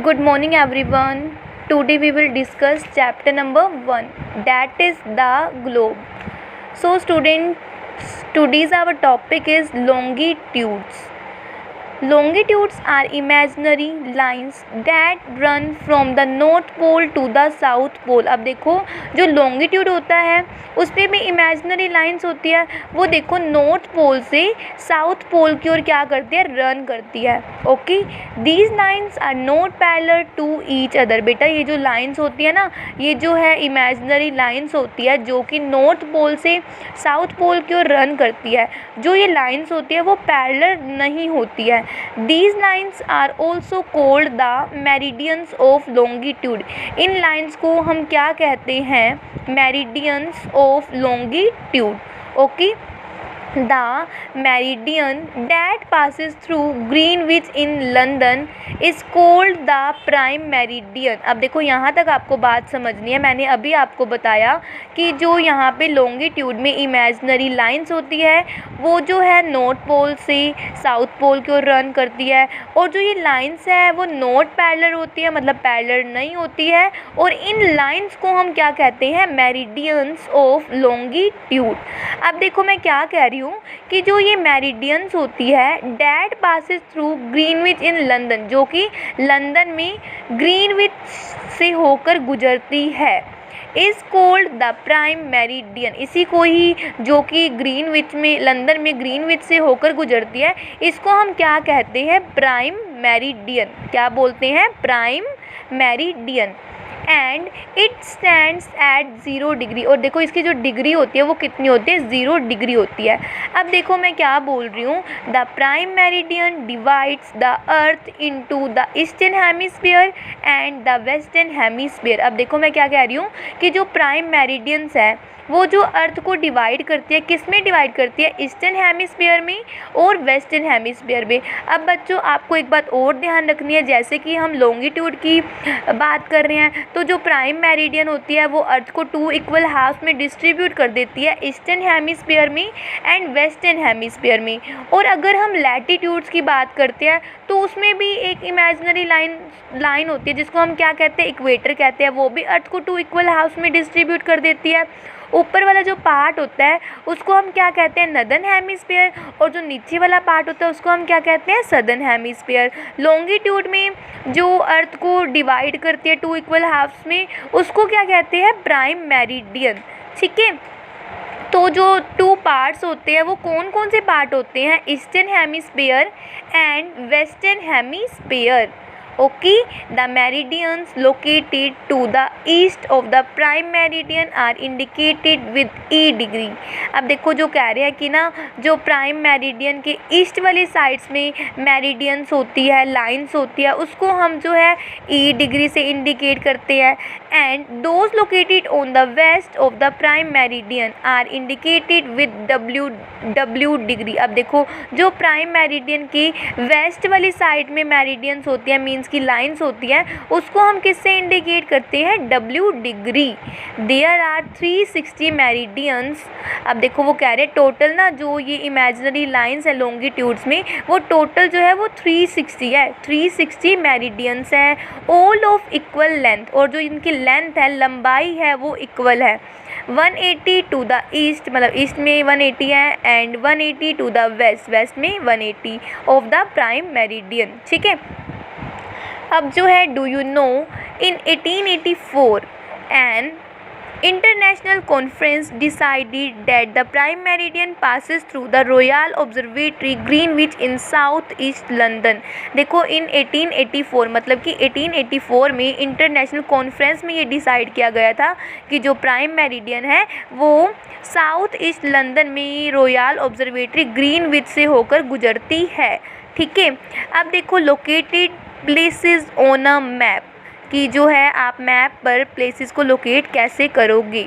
Good morning everyone. Today we will discuss chapter number 1, that is the globe. So students, today's our topic is longitudes. Longitudes are imaginary lines that run from the north pole to the south pole. अब देखो जो longitude होता है उस पर भी imaginary lines होती है, वो देखो नॉर्थ पोल से साउथ पोल की ओर क्या करती है, रन करती है. Okay, these lines are not parallel to each other. बेटा ये जो लाइन्स होती है ना, ये जो है इमेजिनरी लाइन्स होती है जो कि नॉर्थ पोल से साउथ पोल की ओर रन करती है. जो ये लाइन्स होती है वो पैरेलल नहीं होती है. These lines are also called the meridians of longitude. In lines को हम क्या कहते हैं, meridians of longitude. Okay, the meridian that passes through Greenwich in London is called the prime meridian. अब देखो यहाँ तक आपको बात समझनी है. मैंने अभी आपको बताया कि जो यहाँ पे लॉन्गिट्यूड में इमेजिनरी लाइंस होती है वो जो है नॉर्थ पोल से साउथ पोल की ओर रन करती है, और जो ये लाइंस है वो नॉट पैरेलल होती है, मतलब पैरेलल नहीं होती है. और इन लाइंस को हम क्या कहते हैं, मेरिडियंस ऑफ लॉन्गिट्यूड. अब देखो मैं क्या कह रही हूँ कि जो ये मेरिडियंस होती है that passes through Greenwich in London, जो कि लंदन में ग्रीनविच से होकर गुजरती है, is cold the prime meridian. इसी को ही जो कि ग्रीनविच में, लंदन में ग्रीनविच से होकर गुजरती है, इसको हम क्या कहते हैं, प्राइम मेरिडियन. क्या बोलते हैं, prime meridian. And it stands eight 0 degree. और देखो इसकी जो डिग्री होती है वो कितनी होती है, 0 डिग्री होती है. अब देखो मैं क्या बोल रही हूँ, the prime meridian divides the earth into the eastern hemisphere and the western hemisphere. अब देखो मैं क्या कह रही हूँ कि जो प्राइम मेरिडियंस है वो जो अर्थ को डिवाइड करती है, किस में डिवाइड करती है, ईस्टर्न हेमिस्फीयर में और वेस्टर्न हेमिस्फीयर में. अब बच्चों आपको एक बात और ध्यान रखनी है, जैसे कि हम लॉन्गिट्यूड की बात कर रहे हैं तो जो प्राइम मेरिडियन होती है वो अर्थ को 2 इक्वल हाफ में डिस्ट्रीब्यूट कर देती है, ईस्टर्न हेमिस्फीयर में एंड वेस्टर्न हेमिस्फीयर में. और अगर हम लैटिट्यूड्स की बात करते हैं तो उसमें भी एक इमेजिनरी लाइन होती है जिसको हम क्या कहते हैं, इक्वेटर कहते हैं. वो भी अर्थ को 2 इक्वल हाफ में डिस्ट्रीब्यूट कर देती है. ऊपर वाला जो पार्ट होता है उसको हम क्या कहते हैं, नदर्न हेमिस्फीयर, और जो नीचे वाला पार्ट होता है उसको हम क्या कहते हैं, सदर्न हेमिस्फीयर. लॉन्गिट्यूड में जो अर्थ को डिवाइड करती है 2 इक्वल हाफ्स में, उसको क्या कहते हैं, प्राइम मेरिडियन. ठीक है, तो जो 2 पार्ट्स होते हैं वो कौन कौन से पार्ट होते हैं, eastern hemisphere and western hemisphere. Okay, the meridians located to the east of the prime meridian are indicated with E degree. अब देखो जो कह रहे हैं कि ना जो प्राइम मेरिडियन के ईस्ट वाली साइड्स में मेरिडियंस होती है, लाइंस होती है, उसको हम जो है E डिग्री से इंडिकेट करते हैं. And those located on the west of the prime meridian are indicated with W degree. अब देखो जो प्राइम मेरिडियन की वेस्ट वाली साइड में मेरिडियंस होती है, मीन्स की लाइंस होती हैं, उसको हम किससे इंडिकेट करते हैं, W degree. There are 360 meridians. अब देखो वो कह रहे हैं टोटल ना जो ये इमेजिनरी लाइंस है लॉन्गिट्यूड्स में, वो टोटल जो है वो 360 है, 360 मेरिडियंस है, ऑल ऑफ इक्वल लेंथ. और जो इनकी लेंथ है, लंबाई है, वो इक्वल है. 180 टू द ईस्ट, मतलब ईस्ट में 180 है, and 180 to the west, west में 180 ऑफ द प्राइम मेरिडियन. ठीक है, अब जो है do you no in 1884 an international conference decided that the prime meridian passes through the royal observatory Greenwich in south east London. देखो इन 1884, मतलब कि 1884 में इंटरनेशनल कॉन्फ्रेंस में ये डिसाइड किया गया था कि जो प्राइम मेरिडियन है वो साउथ ईस्ट लंदन में रॉयल ऑब्जर्वेटरी ग्रीनविच से होकर गुजरती है. ठीक है, अब देखो located places on a map, कि जो है आप मैप पर प्लेसेस को लोकेट कैसे करोगे.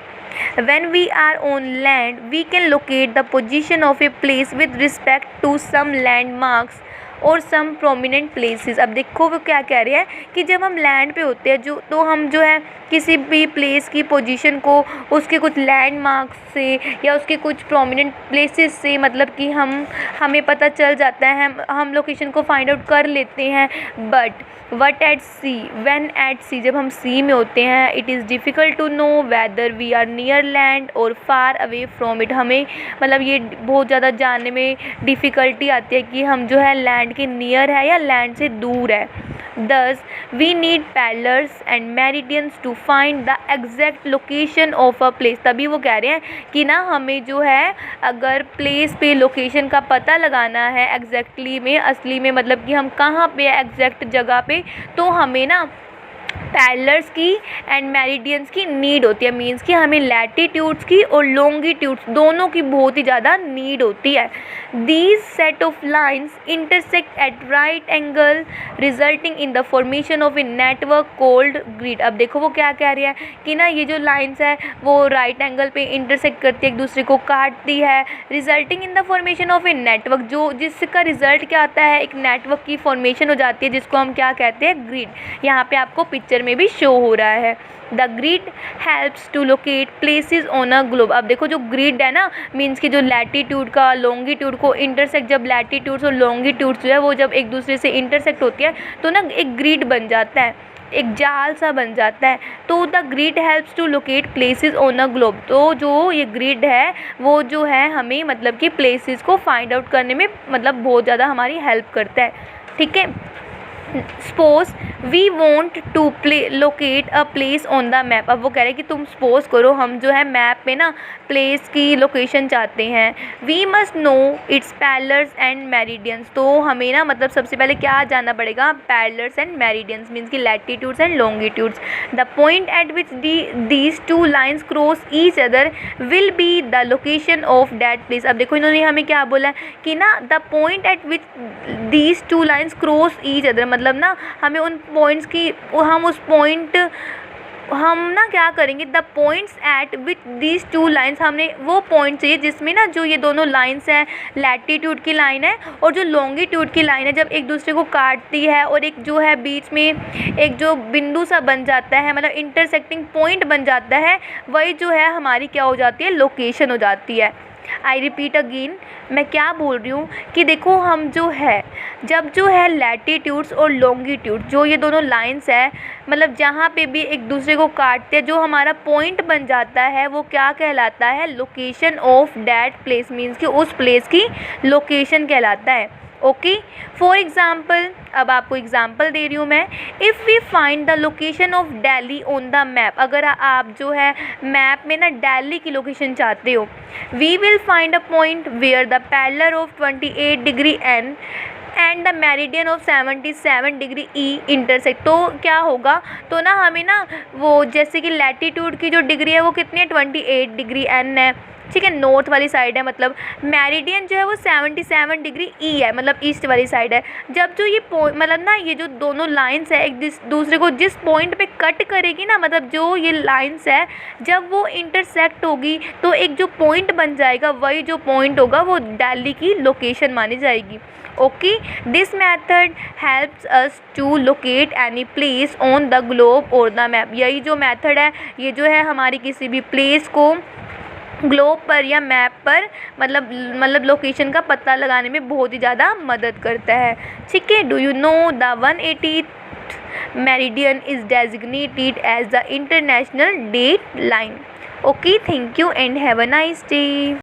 When we are on land, we can locate the position of a place with respect to some landmarks और सम प्रोमिनेंट प्लेसेस। अब देखो वो क्या कह रहे हैं कि जब हम लैंड पे होते हैं तो हम जो है किसी भी प्लेस की पोजीशन को उसके कुछ लैंडमार्क्स से या उसके कुछ प्रोमिनेंट प्लेसेस से मतलब कि हमें पता चल जाता है, हम लोकेशन को फाइंड आउट कर लेते हैं। But what at sea, when at sea, जब हम सी में होते हैं, it is difficult to know whether we are near land और फार अवे फ्रॉम इट। हमें मतलब ये बहुत ज़्यादा जानने में डिफ़िकल्टी आती है कि हम जो है लैंड के नियर है या लैंड से दूर है। Thus, we need parallels and meridians to find the exact location of a place। तभी वो कह रहे हैं कि ना हमें जो है अगर प्लेस पे लोकेशन का पता लगाना है एग्जैक्टली में, असली में मतलब कि हम कहाँ पे एग्जैक्ट जगह पे, तो हमें ना पैरेलल्स की एंड मेरिडियंस की नीड होती है। मीन्स कि हमें लैटिट्यूड्स की और लॉन्गिट्यूड्स दोनों की बहुत ही ज़्यादा नीड होती है। These set of lines intersect at right angle resulting in the formation of a network cold grid. अब देखो वो क्या कह रही है कि ना ये जो लाइन्स है वो राइट एंगल पे इंटरसेक्ट करती है, एक दूसरे को काटती है, resulting in the formation of a network, जो जिसका रिजल्ट क्या आता है, एक नेटवर्क की फॉर्मेशन हो जाती है जिसको हम क्या कहते हैं, ग्रिड। यहाँ पे आपको पिक्चर में भी शो हो रहा है। The grid helps to locate places on a globe. अब देखो जो ग्रिड है ना, मीन्स कि जो लैटिट्यूड का लॉन्गिट्यूड को इंटरसेक्ट, जब लैटिट्यूड्स और लॉन्गिट्यूड्स जो है वो जब एक दूसरे से इंटरसेक्ट होती है तो ना एक ग्रिड बन जाता है, एक जाल सा बन जाता है। तो the grid helps to locate places on a globe. तो जो ये ग्रिड है वो जो है हमें मतलब कि प्लेसेस को फाइंड आउट करने में मतलब बहुत ज़्यादा हमारी हेल्प करता है। ठीक है, suppose we want to locate a place on the map. अब वो कह रहे हैं कि तुम सपोज करो हम जो है मैप पे ना प्लेस की लोकेशन चाहते हैं। We must know its parallels and meridians. तो हमें ना मतलब सबसे पहले क्या जानना पड़ेगा, पैरेलल्स एंड मेरिडियंस मीन्स कि latitudes and longitudes. The point at which these two lines cross each other will be the location of that place. अब देखो इन्होंने हमें क्या बोला है कि ना the point at which these two lines cross each other, मतलब ना हमें उन पॉइंट्स की हम ना क्या करेंगे, the points at which these two lines, हमने वो पॉइंट चाहिए जिसमें ना जो ये दोनों लाइन्स हैं, लैटिट्यूड की लाइन है और जो लॉन्गिट्यूड की लाइन है, जब एक दूसरे को काटती है और एक जो है बीच में एक जो बिंदु सा बन जाता है, मतलब इंटरसेक्टिंग पॉइंट बन जाता है, वही जो है हमारी क्या हो जाती है, लोकेशन हो जाती है। आई रिपीट अगेन, मैं क्या बोल रही हूँ कि देखो हम जो है जब जो है लैटिट्यूड्स और लॉन्गिट्यूड जो ये दोनों लाइंस है, मतलब जहाँ पे भी एक दूसरे को काटते हैं, जो हमारा पॉइंट बन जाता है वो क्या कहलाता है, location of that place. Means कि उस प्लेस की लोकेशन कहलाता है। ओके, फॉर एग्ज़ाम्पल, अब आपको एग्ज़ाम्पल दे रही हूँ मैं। If we find the location of Delhi on the map, अगर आप जो है मैप में ना दिल्ली की लोकेशन चाहते हो, we will find a point where the parallel of 28 degree N and the meridian of 77 degree E intersect. तो क्या होगा, तो ना हमें ना वो जैसे कि लैटिट्यूड की जो डिग्री है वो कितनी है, 28 डिग्री एन है, ठीक है, नॉर्थ वाली साइड है, मतलब मेरिडियन जो है वो 77 डिग्री ई है, मतलब ईस्ट वाली साइड है। जब जो ये मतलब ना ये जो दोनों लाइंस है एक दूसरे को जिस पॉइंट पे कट करेगी ना, मतलब जो ये लाइंस है जब वो इंटरसेक्ट होगी तो एक जो पॉइंट बन जाएगा, वही जो पॉइंट होगा वो दिल्ली की लोकेशन मानी जाएगी। Okay, this method helps us to locate any place on the globe और द मैप। यही जो मेथड है ये जो है हमारी किसी भी प्लेस को ग्लोब पर या मैप पर मतलब लोकेशन का पता लगाने में बहुत ही ज़्यादा मदद करता है। ठीक है, do you know the 180th meridian is designated as the international date line. Okay, thank you and have a nice day.